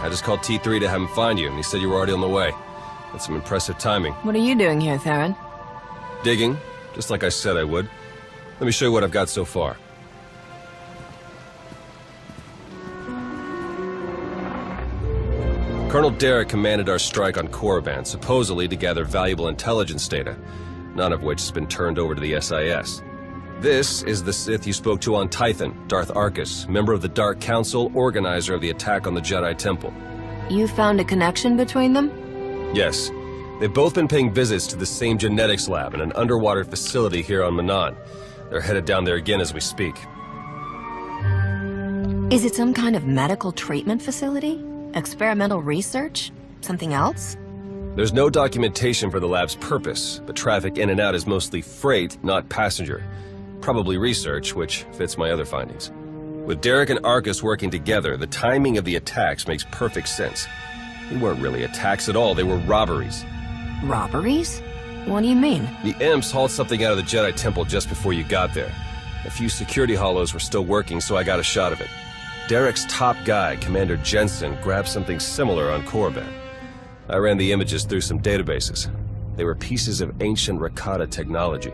I just called T3 to have him find you, and he said you were already on the way. That's some impressive timing. What are you doing here, Theron? Digging, just like I said I would. Let me show you what I've got so far. Colonel Derek commanded our strike on Korriban, supposedly to gather valuable intelligence data, none of which has been turned over to the SIS. This is the Sith you spoke to on Tython, Darth Arkus, member of the Dark Council, organizer of the attack on the Jedi Temple. You found a connection between them? Yes. They've both been paying visits to the same genetics lab in an underwater facility here on Manaan. They're headed down there again as we speak. Is it some kind of medical treatment facility? Experimental research? Something else? There's no documentation for the lab's purpose, but traffic in and out is mostly freight, not passenger. Probably research, which fits my other findings. With Derek and Arkus working together, the timing of the attacks makes perfect sense. They weren't really attacks at all, they were robberies. Robberies? What do you mean? The Imps hauled something out of the Jedi Temple just before you got there. A few security hollows were still working, so I got a shot of it. Derek's top guy, Commander Jensen, grabbed something similar on Korriban. I ran the images through some databases. They were pieces of ancient Rakata technology.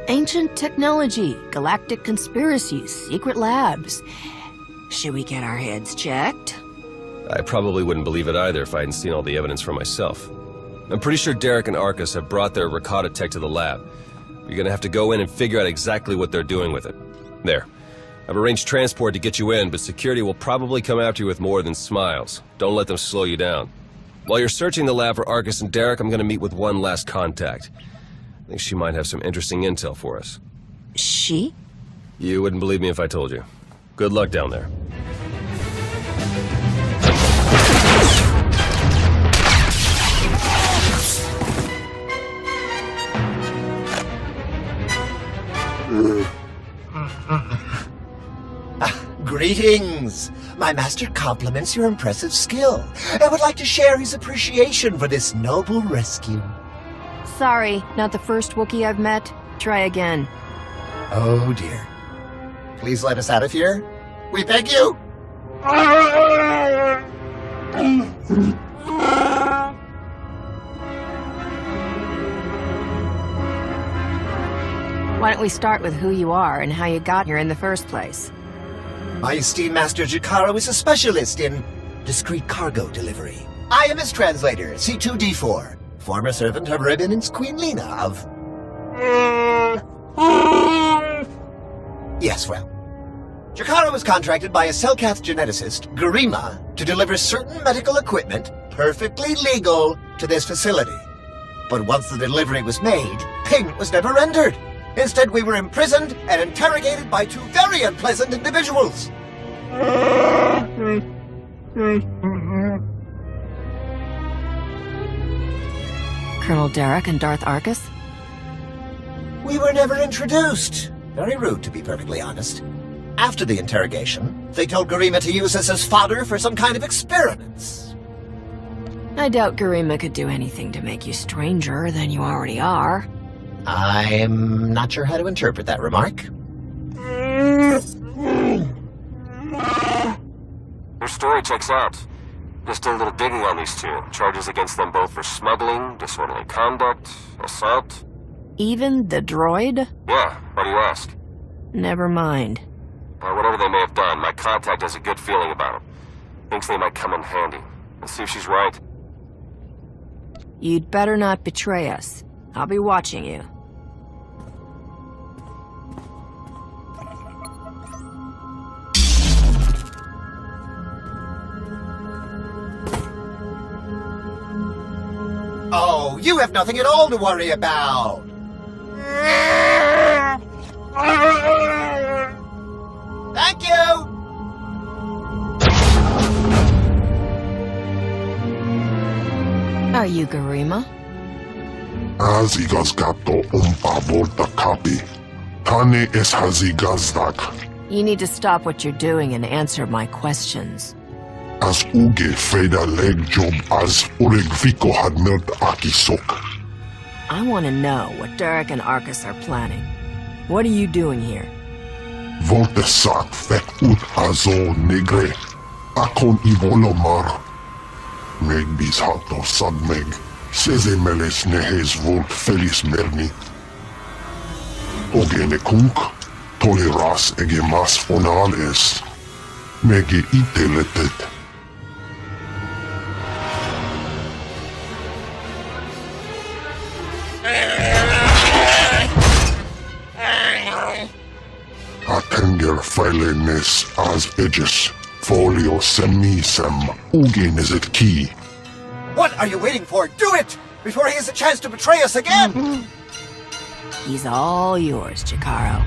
Ancient technology, galactic conspiracies, secret labs. Should we get our heads checked? I probably wouldn't believe it either if I hadn't seen all the evidence for myself. I'm pretty sure Derek and Arkus have brought their Rakata tech to the lab. You're gonna have to go in and figure out exactly what they're doing with it. There. I've arranged transport to get you in, but security will probably come after you with more than smiles. Don't let them slow you down. While you're searching the lab for Arkus and Derek, I'm gonna meet with one last contact. I think she might have some interesting intel for us. She? You wouldn't believe me if I told you. Good luck down there. Greetings! My master compliments your impressive skill and would like to share his appreciation for this noble rescue. Sorry, not the first Wookiee I've met. Try again. Oh dear. Please let us out of here. We beg you! Why don't we start with who you are and how you got here in the first place? My esteemed Master Jakaro is a specialist in discreet cargo delivery. I am his translator, C2D4, former servant of Revan's Queen Lena of... Yes, well. Jakaro was contracted by a Selkath geneticist, Garima, to deliver certain medical equipment, perfectly legal, to this facility. But once the delivery was made, payment was never rendered. Instead, we were imprisoned and interrogated by two very unpleasant individuals. Colonel Derek and Darth Arkus? We were never introduced. Very rude, to be perfectly honest. After the interrogation, they told Garima to use us as fodder for some kind of experiments. I doubt Garima could do anything to make you stranger than you already are. I'm not sure how to interpret that remark. Your story checks out. Just did a little digging on these two. Charges against them both for smuggling, disorderly conduct, assault. Even the droid? Yeah, why do you ask? Never mind. Whatever they may have done, my contact has a good feeling about them. Thinks they might come in handy. Let's see if she's right. You'd better not betray us. I'll be watching you. Oh, you have nothing at all to worry about. Thank you! Are you Garima? Hazigazgato volta kapi. Tane es hazigazdak. You need to stop what you're doing and answer my questions. As uge feda leg job as uregviko had milt akisok. I want to know what Derek and Arkus are planning. What are you doing here? Volte sak fek ut hazo negre. akon ivolomar. Megbis hato sadmeg, sezemeles nehes volt felis merni. Ogene kunk, toleras ege mas fonales. Mege iteletet. Atenger failenes as edges. Folio semisem ugeneset key. What are you waiting for? Do it! Before he has a chance to betray us again! He's all yours, Jakaro.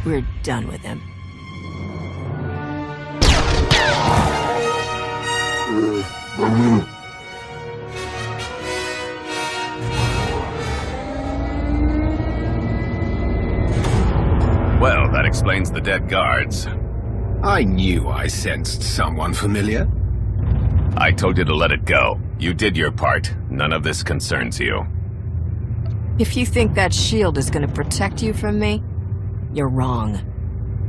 We're done with him. Well, that explains the dead guards. I knew I sensed someone familiar. I told you to let it go. You did your part. None of this concerns you. If you think that shield is gonna protect you from me, you're wrong.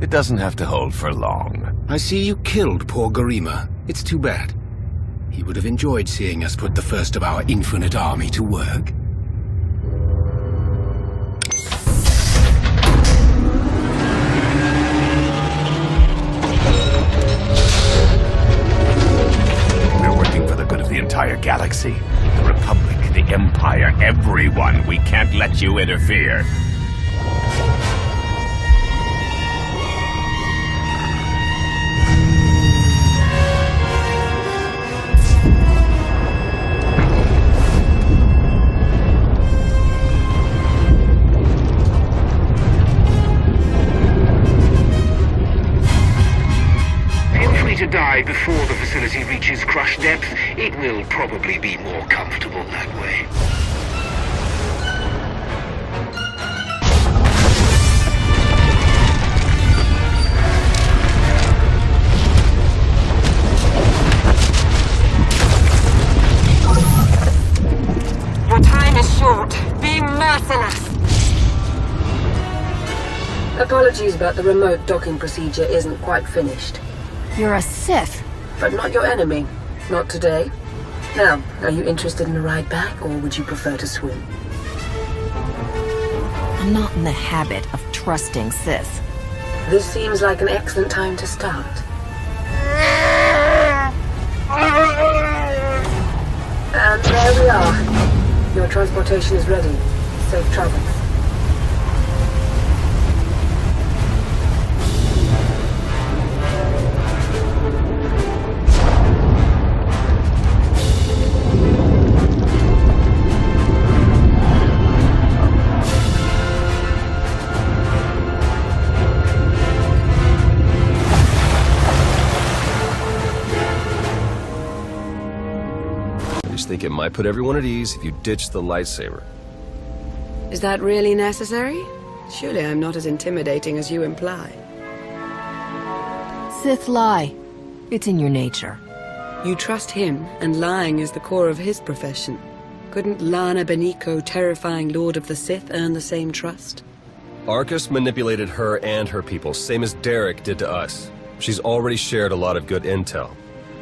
It doesn't have to hold for long. I see you killed poor Garima. It's too bad. He would have enjoyed seeing us put the first of our infinite army to work. The entire galaxy, the Republic, the Empire, everyone. We can't let you interfere. To die before the facility reaches crush depth, it will probably be more comfortable that way. Your time is short. Be merciless. Apologies, but the remote docking procedure isn't quite finished. You're a Sith. But not your enemy. Not today. Now, are you interested in a ride back, or would you prefer to swim? I'm not in the habit of trusting Sith. This seems like an excellent time to start. And there we are. Your transportation is ready. Safe travels. Think it might put everyone at ease if you ditch the lightsaber. Is that really necessary? Surely I'm not as intimidating as you imply. Sith lie. It's in your nature. You trust him, and lying is the core of his profession. Couldn't Lana Beniko, terrifying Lord of the Sith, earn the same trust? Arcus manipulated her and her people, same as Derek did to us. She's already shared a lot of good intel.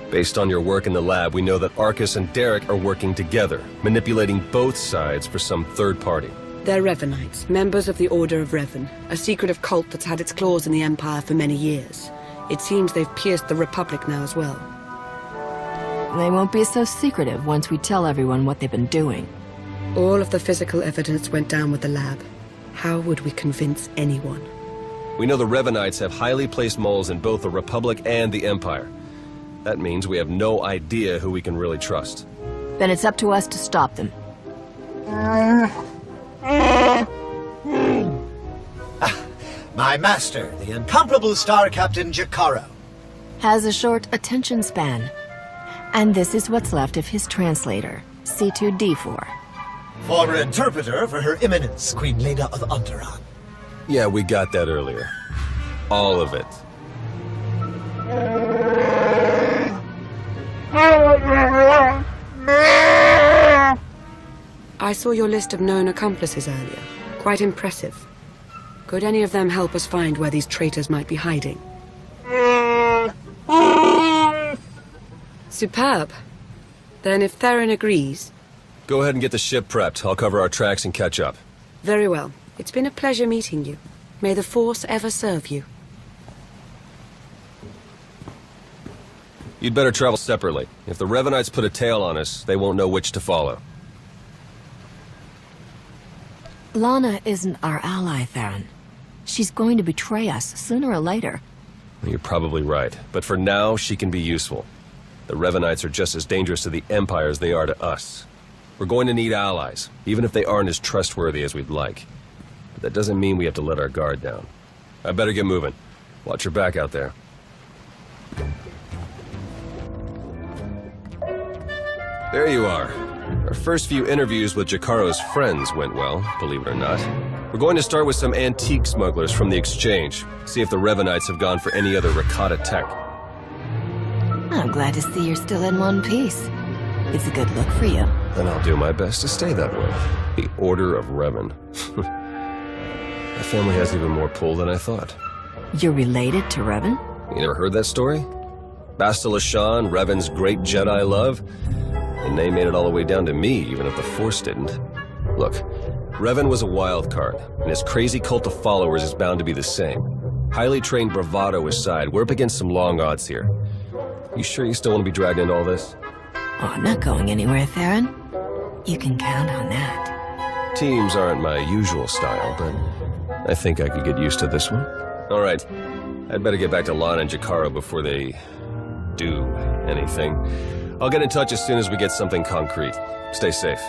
Based on your work in the lab, we know that Arcus and Derek are working together, manipulating both sides for some third party. They're Revanites, members of the Order of Revan, a secretive cult that's had its claws in the Empire for many years. It seems they've pierced the Republic now as well. They won't be so secretive once we tell everyone what they've been doing. All of the physical evidence went down with the lab. How would we convince anyone? We know the Revanites have highly placed moles in both the Republic and the Empire. That means we have no idea who we can really trust. Then it's up to us to stop them. My master, the incomparable Star Captain Jakaro. Has a short attention span. And this is what's left of his translator, C2D4. Former interpreter for Her Eminence, Queen Leda of Onderon. Yeah, we got that earlier. All of it. I saw your list of known accomplices earlier. Quite impressive. Could any of them help us find where these traitors might be hiding? Superb. Then if Theron agrees... Go ahead and get the ship prepped. I'll cover our tracks and catch up. Very well. It's been a pleasure meeting you. May the Force ever serve you. You'd better travel separately. If the Revanites put a tail on us, they won't know which to follow. Lana isn't our ally, Theron. She's going to betray us sooner or later. You're probably right, but for now, she can be useful. The Revanites are just as dangerous to the Empire as they are to us. We're going to need allies, even if they aren't as trustworthy as we'd like. But that doesn't mean we have to let our guard down. I better get moving. Watch your back out there. There you are. Our first few interviews with Jakaro's friends went well, believe it or not. We're going to start with some antique smugglers from the exchange, see if the Revanites have gone for any other Rakata tech. I'm glad to see you're still in one piece. It's a good look for you. And I'll do my best to stay that way. The Order of Revan. My family has even more pull than I thought. You're related to Revan? You never heard that story? Bastila Shan, Revan's great Jedi love? The name made it all the way down to me, even if the Force didn't. Look, Revan was a wild card, and his crazy cult of followers is bound to be the same. Highly trained bravado aside, we're up against some long odds here. You sure you still want to be dragged into all this? Oh, I'm not going anywhere, Theron. You can count on that. Teams aren't my usual style, but I think I could get used to this one. All right, I'd better get back to Lana and Jakaro before they do anything. I'll get in touch as soon as we get something concrete. Stay safe.